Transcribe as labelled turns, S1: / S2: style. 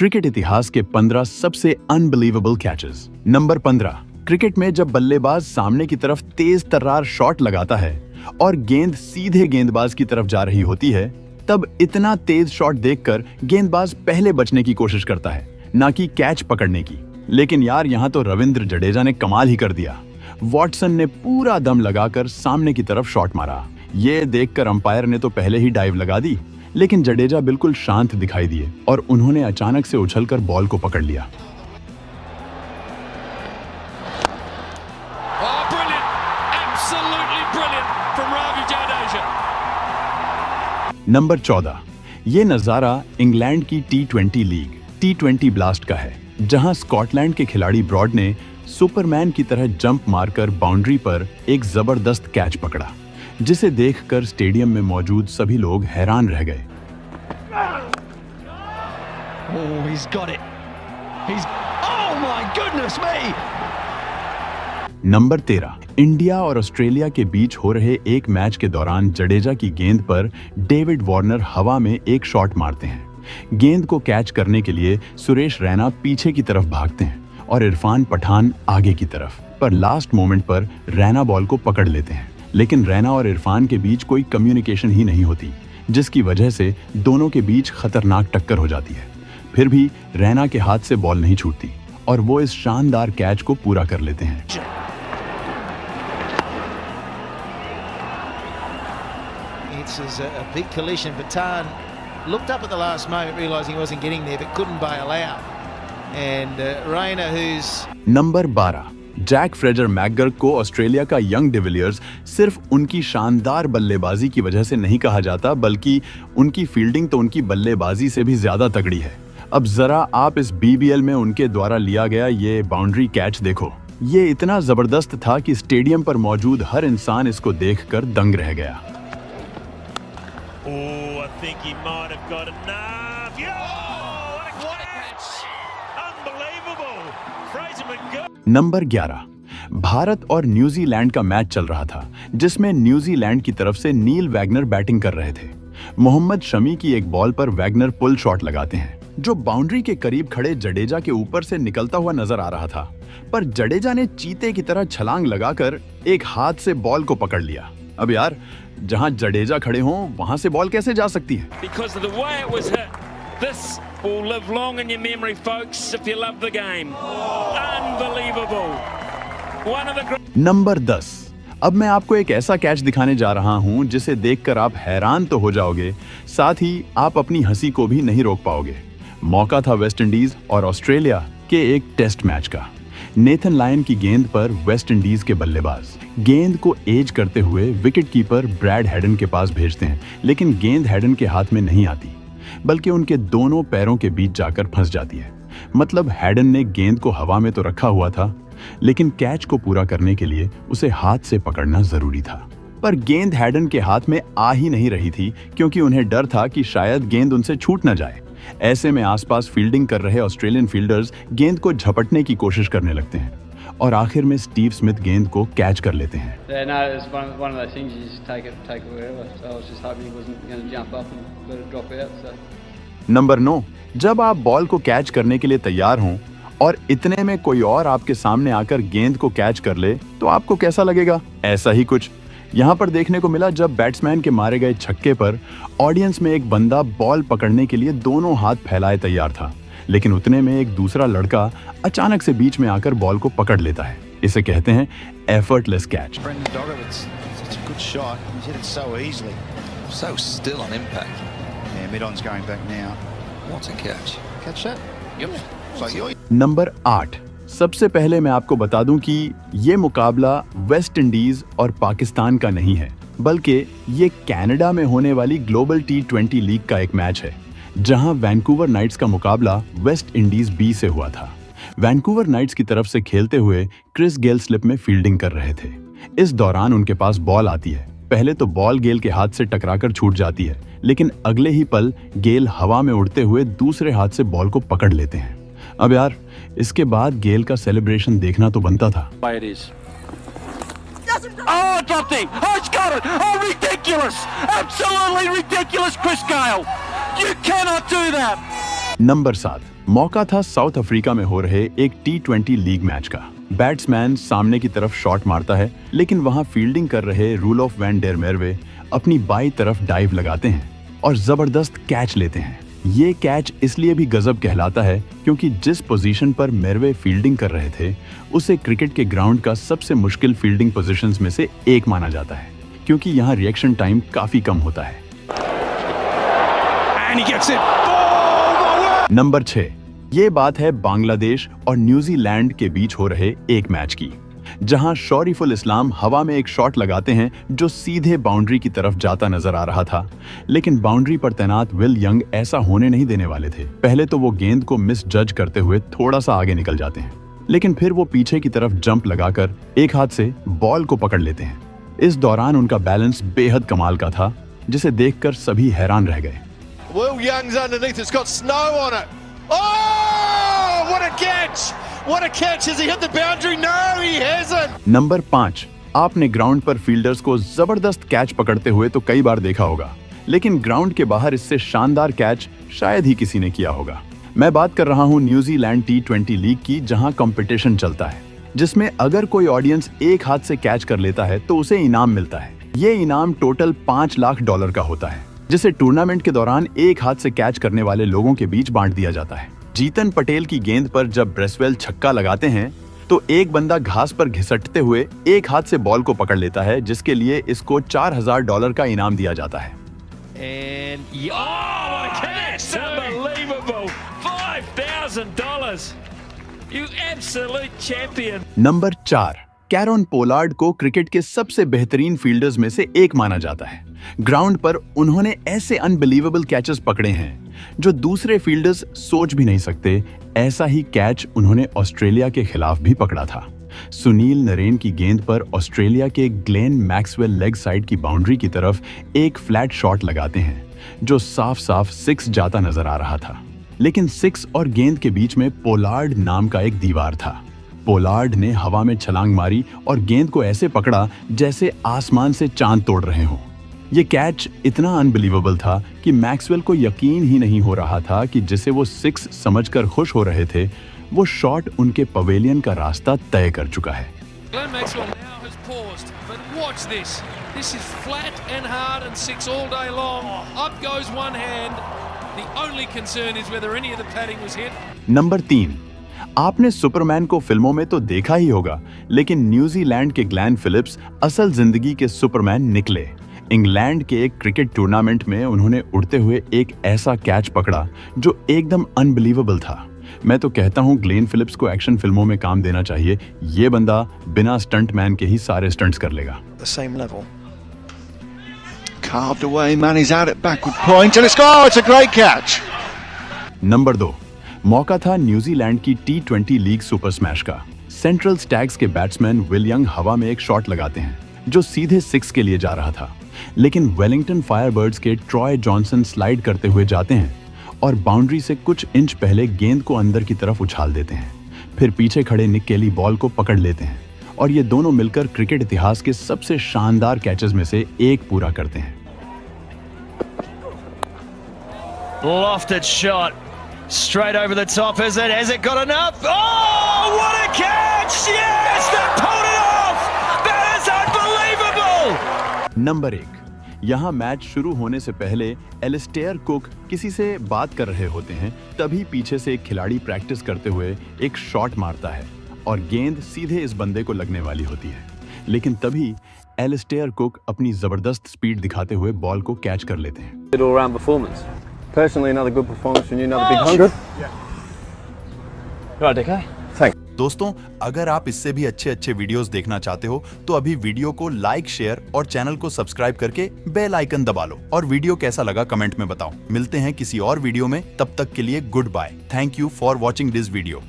S1: Cricket इतिहास के 15 सबसे अनबिलीवेबल कैचेस। नंबर 15, क्रिकेट में जब बल्लेबाज सामने की तरफ तेज तर्रार शॉट लगाता है और गेंद सीधे गेंदबाज की तरफ जा रही होती है, तब इतना तेज शॉट देखकर गेंदबाज पहले बचने की कोशिश करता है, ना कि कैच पकड़ने की। लेकिन यार, यहाँ तो रविंद्र जडेजा ने कमाल ही कर दिया। वॉटसन ने पूरा दम लगाकर सामने की तरफ शॉट मारा। ये देखकर अंपायर ने तो पहले ही डाइव लगा दी, लेकिन जडेजा बिल्कुल शांत दिखाई दिए और उन्होंने अचानक से उछलकर बॉल को पकड़ लिया। नंबर 14, ये नजारा इंग्लैंड की T20 लीग T20 ब्लास्ट का है, जहां स्कॉटलैंड के खिलाड़ी ब्रॉड ने सुपरमैन की तरह जंप मारकर बाउंड्री पर एक जबरदस्त कैच पकड़ा, जिसे देखकर स्टेडियम में मौजूद सभी लोग हैरान रह गए। नंबर 13, इंडिया और ऑस्ट्रेलिया के बीच हो रहे एक मैच के दौरान जडेजा की गेंद पर डेविड वार्नर हवा में एक शॉट मारते हैं। गेंद को कैच करने के लिए सुरेश रैना पीछे की तरफ भागते हैं और इरफान पठान आगे की तरफ, पर लास्ट मोमेंट पर रैना बॉल को पकड़ लेते हैं। लेकिन रैना और इरफान के बीच कोई कम्युनिकेशन ही नहीं होती, जिसकी वजह से दोनों के बीच खतरनाक टक्कर हो जाती है। फिर भी रैना के हाथ से बॉल नहीं छूटती और वो इस शानदार कैच को पूरा कर लेते हैं।
S2: It's a big collision. Patan looked up at the last moment, realizing he wasn't getting there, but couldn't bail out. And Rayner, who's
S1: number 12, Jake Fraser McGurk को ऑस्ट्रेलिया का यंग डिविलियर्स सिर्फ उनकी शानदार बल्लेबाजी की वजह से नहीं कहा जाता, बल्कि उनकी फील्डिंग तो उनकी बल्लेबाजी से भी ज्यादा तगड़ी है। अब जरा आप इस BBL में उनके द्वारा लिया गया ये बाउंड्री कैच देखो। ये इतना जबरदस्त था कि स्टेडियम पर मौजूद हर इंसान इसको देखकर दंग रह गया।
S3: Oh, I think he might have got enough. Yeah! What a catch! Unbelievable! Fraser McGurk.
S1: Number 11, Bharat और न्यूजीलैंड का मैच चल रहा था, जिसमें न्यूजीलैंड की तरफ से नील वैगनर बैटिंग कर रहे थे। मोहम्मद शमी की एक बॉल पर वैगनर पुल शॉट लगाते हैं, जो बाउंड्री के करीब खड़े जडेजा के ऊपर से निकलता हुआ नजर आ रहा था। पर जडेजा ने चीते की तरह छलांग लगाकर एक हाथ से बॉल को पकड़ लिया। अब यार, जहां जडेजा खड़े हों वहां से बॉल कैसे जा सकती है?
S4: Because of the way it was hit, this will live long in your memory, folks, if you love the game. Unbelievable. One of the great.
S1: Number 10, अब मैं आपको एक ऐसा कैच दिखाने जा रहा हूं जिसे देखकर आप हैरान तो हो जाओगे, साथ ही आप अपनी हंसी को भी नहीं रोक पाओगे। मौका था वेस्ट इंडीज और ऑस्ट्रेलिया के एक टेस्ट मैच का। नेथन लायन की गेंद पर वेस्ट इंडीज के बल्लेबाज गेंद को एज करते हुए विकेट कीपर ब्रैड हेडन के पास भेजते हैं, लेकिन गेंद हेडन के हाथ में नहीं आती, बल्कि उनके दोनों पैरों के बीच जाकर फंस जाती है। मतलब हेडन ने गेंद को हवा में तो रखा हुआ था, लेकिन कैच को पूरा करने के लिए उसे हाथ से पकड़ना जरूरी था। पर गेंद हेडन के हाथ में आ ही नहीं रही थी, क्योंकि उन्हें डर था कि शायद गेंद उनसे छूट न जाए। ऐसे में आसपास फील्डिंग कर रहे ऑस्ट्रेलियन फील्डर्स गेंद को झपटने की कोशिश करने लगते हैं और आखिर में स्टीव स्मिथ गेंद को कैच कर लेते हैं। नंबर 9, जब आप बॉल को कैच करने के लिए तैयार हों और इतने में कोई और आपके सामने आकर गेंद को कैच कर ले, तो आपको कैसा लगेगा? ऐसा ही कुछ यहाँ पर देखने को मिला, जब बैट्समैन के मारे गए छक्के पर ऑडियंस में एक बंदा बॉल पकड़ने के लिए दोनों हाथ फैलाए तैयार था, लेकिन उतने में एक दूसरा लड़का अचानक से बीच में आकर बॉल को पकड़ लेता है। इसे कहते हैं एफर्टलेस कैच। नंबर 8, सबसे पहले मैं आपको बता दूं कि ये मुकाबला वेस्ट इंडीज और पाकिस्तान का नहीं है, बल्कि ये कनाडा में होने वाली ग्लोबल T20 लीग का एक मैच है, जहां वैंकूवर नाइट्स का मुकाबला वेस्ट इंडीज B से हुआ था। वैंकूवर नाइट्स की तरफ से खेलते हुए क्रिस गेल स्लिप में फील्डिंग कर रहे थे। इस दौरान उनके पास बॉल आती है। पहले तो बॉल गेल के हाथ से टकराकर छूट जाती है, लेकिन अगले ही पल गेल हवा में उड़ते हुए दूसरे हाथ से बॉल को पकड़ लेते हैं। अब यार, इसके बाद गेल का सेलिब्रेशन देखना तो बनता था।
S4: Oh, dropped him. Oh, it's got it. Oh, ridiculous. Absolutely ridiculous, Chris Gale. You cannot do that.
S1: Number 7, मौका था साउथ अफ्रीका में हो रहे एक T20 लीग मैच का। बैट्समैन सामने की तरफ शॉट मारता है, लेकिन वहां फील्डिंग कर रहे रूलोफ वैन डेर मेरवे अपनी बाईं तरफ डाइव लगाते हैं और जबरदस्त कैच लेते हैं। ये कैच इसलिए भी गजब कहलाता है क्योंकि जिस पोजीशन पर मेरवे फील्डिंग कर रहे थे उसे क्रिकेट के ग्राउंड का सबसे मुश्किल फील्डिंग पोजीशंस में से एक माना जाता है, क्योंकि यहाँ रिएक्शन टाइम काफी कम होता है। नंबर 6, ये बात है बांग्लादेश और न्यूजीलैंड के बीच हो रहे एक मैच की, जहां शौरीफुल इस्लाम हवा में एक शॉट लगाते हैं जो सीधे बाउंड्री की तरफ जाता नजर आ रहा था, लेकिन बाउंड्री पर तैनात विल यंग ऐसा होने नहीं देने वाले थे। पहले तो वो गेंद को मिस जज करते हुए थोड़ा सा आगे निकल जाते हैं, लेकिन फिर वो पीछे की तरफ जंप लगाकर एक हाथ से बॉल को पकड़ लेते हैं। इस दौरान उनका बैलेंस बेहद कमाल का था, जिसे देखकर सभी हैरान रह गए।
S5: Will Young's underneath, it's got snow on it. Oh, what a catch! What a catch! Has he hit the boundary? No, he hasn't.
S1: Number 5, आपने ग्राउंड पर फील्डर्स को जबरदस्त कैच पकड़ते हुए तो कई बार देखा होगा, लेकिन ग्राउंड के बाहर इससे शानदार कैच शायद ही किसी ने किया होगा। मैं बात कर रहा हूँ न्यूजीलैंड T20 लीग की, जहाँ कंपटीशन चलता है, जिसमें अगर कोई ऑडियंस एक हाथ से कैच कर लेता है तो उसे इनाम मिलता है। ये इनाम टोटल $5 लाख का होता है, जिसे टूर्नामेंट के दौरान एक हाथ से कैच करने वाले लोगों के बीच बांट दिया जाता है। जीतन पटेल की गेंद पर जब ब्रेसवेल छक्का लगाते हैं तो एक बंदा घास पर घिसटते हुए एक हाथ से बॉल को पकड़ लेता है, जिसके लिए इसको $4000 का इनाम दिया जाता है। नंबर 4, कैरन पोलार्ड को क्रिकेट के सबसे बेहतरीन फील्डर्स में से एक माना जाता है। ग्राउंड पर उन्होंने ऐसे अनबिलीवेबल कैचेस पकड़े हैं जो दूसरे फील्डर्स सोच भी नहीं सकते। ऐसा ही कैच उन्होंने ऑस्ट्रेलिया के खिलाफ भी पकड़ा था। सुनील नरेन की गेंद पर ऑस्ट्रेलिया के ग्लेन मैक्सवेल लेग साइड की बाउंड्री की तरफ एक फ्लैट शॉट लगाते हैं जो साफ साफ 6 जाता नजर आ रहा था, लेकिन 6 और गेंद के बीच में पोलार्ड नाम का एक दीवार था। पोलार्ड ने हवा में छलांग मारी और गेंद को ऐसे पकड़ा जैसे आसमान से चांद तोड़ रहे हों। ये कैच इतना अनबिलीवेबल था कि मैक्सवेल को यकीन ही नहीं हो रहा था कि जिसे वो 6 समझकर खुश हो रहे थे, वो शॉट उनके पवेलियन का रास्ता तय कर चुका है।
S6: Glenn Maxwell now has paused, but watch this. This is flat and hard and 6 all day long. Up goes one hand. The only concern is whether any of the padding was hit.
S1: Number 3, आपने Superman को फिल्मों में तो देखा ही होगा, लेकिन New Zealand के Glenn Phillips असल जिंदगी के सुपरमैन निकले। इंग्लैंड के एक क्रिकेट टूर्नामेंट में उन्होंने उड़ते हुए एक ऐसा कैच पकड़ा जो एकदम अनबिलीवेबल था। मैं तो कहता हूँ ग्लेन फिलिप्स को एक्शन फिल्मों में काम देना चाहिए। ये बंदा बिना स्टंट मैन के ही सारे स्टंट्स कर लेगा।
S5: The same level. Carved away, man is out at backward point and it's a great catch.
S1: Number 2, मौका था न्यूजीलैंड की T20 लीग सुपर स्मैश का। सेंट्रल स्टैग्स के बैट्समैन विल यंग हवा में एक शॉट लगाते हैं जो सीधे 6 के लिए जा रहा था, लेकिन वेलिंगटन फायरबर्ड्स के ट्रॉय जॉनसन स्लाइड करते हुए जाते हैं और बाउंड्री से कुछ इंच पहले गेंद को अंदर की तरफ उछाल देते हैं। फिर पीछे खड़े निक केली बॉल को पकड़ लेते हैं और ये दोनों मिलकर क्रिकेट इतिहास के सबसे शानदार कैचेस में से एक पूरा करते हैं।
S7: Lofted shot straight over the top. Has it got enough? Oh, what a catch! Yes, they pulled it off. That is unbelievable.
S1: Number 1, यहाँ मैच शुरू होने से पहले एलिस्टेयर कुक किसी से बात कर रहे होते हैं, तभी पीछे से एक खिलाड़ी प्रैक्टिस करते हुए एक शॉट मारता है और गेंद सीधे इस बंदे को लगने वाली होती है, लेकिन तभी एलिस्टेयर कुक अपनी जबरदस्त स्पीड दिखाते हुए बॉल को कैच कर लेते हैं।
S8: All-round performance. Personally, another good performance from you, another big 100. Right, okay. Thanks.
S1: दोस्तों, अगर आप इससे भी अच्छे वीडियोस देखना चाहते हो तो अभी वीडियो को लाइक, शेयर और चैनल को सब्सक्राइब करके बेल आइकन दबा लो और वीडियो कैसा लगा कमेंट में बताओ। मिलते हैं किसी और वीडियो में, तब तक के लिए goodbye. Thank you for watching this video.